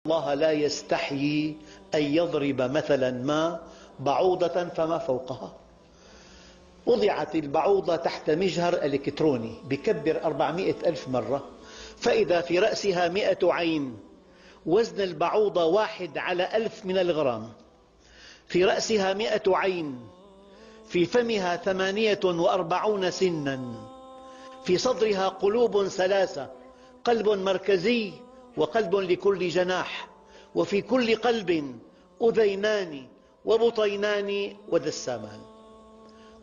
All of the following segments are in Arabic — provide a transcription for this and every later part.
الله لا يستحيي أن يضرب مثلا ما بعوضة فما فوقها. وضعت البعوضة تحت مجهر إلكتروني بكبر 400 ألف مرة، فإذا في رأسها 100 عين، وزن البعوضة 1/1000 من الغرام، في رأسها 100 عين، في فمها 48 سنا، في صدرها قلوب 3، قلب مركزي وقلب لكل جناح، وفي كل قلب أذينان وبطينان ودسامان.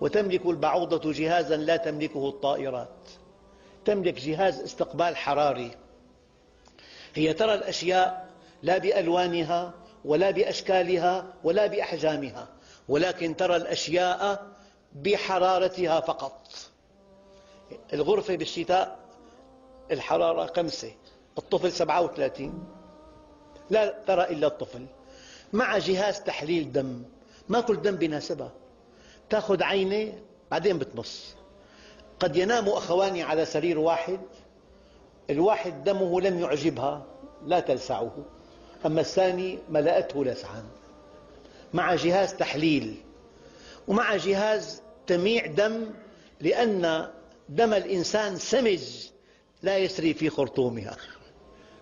وتملك البعوضة جهازا لا تملكه الطائرات، تملك جهاز استقبال حراري. هي ترى الأشياء لا بألوانها ولا بأشكالها ولا بأحجامها، ولكن ترى الأشياء بحرارتها فقط. الغرفة بالشتاء الحرارة 5، الطفل 37، لا ترى إلا الطفل. مع جهاز تحليل دم، ما كل دم بيناسبها، تأخذ عينة بعدين بتمص. قد ينام أخوان على سرير واحد، الواحد دمه لم يعجبها لا تلسعه، أما الثاني ملأته لسعا. مع جهاز تحليل ومع جهاز تميع دم، لأن دم الإنسان سمج لا يسري في خرطومها،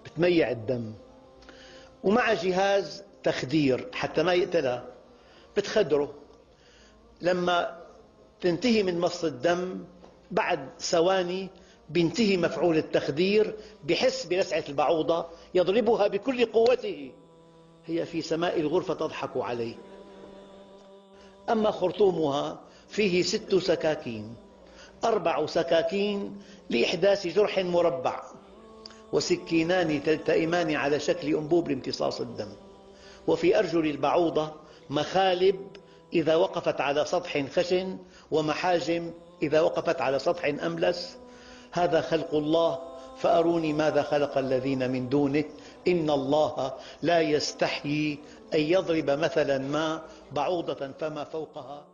بتميع الدم. ومع جهاز تخدير حتى ما يقتلها، بتخدره. لما تنتهي من مص الدم بعد ثواني بينتهي مفعول التخدير، بحس بلسعة البعوضة يضربها بكل قوته، هي في سماء الغرفة تضحك عليه. أما خرطومها فيه 6 سكاكين، 4 سكاكين لإحداث جرح مربع، وسكينان تلتئمان على شكل أنبوب لامتصاص الدم. وفي أرجل البعوضة مخالب إذا وقفت على سطح خشن، ومحاجم إذا وقفت على سطح أملس. هذا خلق الله، فأروني ماذا خلق الذين من دونه. إن الله لا يستحيي أن يضرب مثلا ما بعوضة فما فوقها.